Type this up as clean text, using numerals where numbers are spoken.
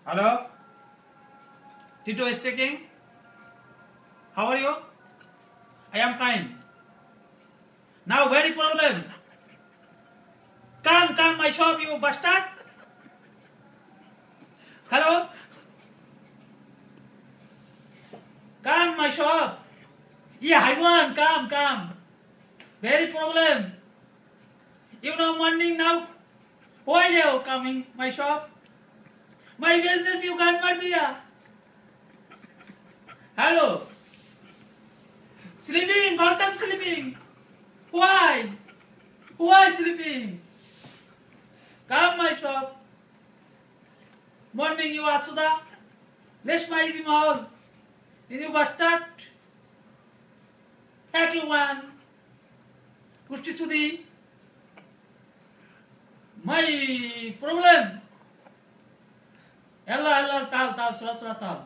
Hello? Tito speaking. How are you? I am fine. Now very problem. Come my shop, you bastard. Hello? Come my shop. Yeah, I want. Come. Very problem. You know morning now. Why you coming my shop? My business you can't mar diya. Hello? Sleeping, Gautam sleeping. Why? Why sleeping? Come my shop. Morning you Asuda. Let's my the mall. Did you bastard? Heck you one. Gusti Sudi. My problem. Allah, tal, sura tal.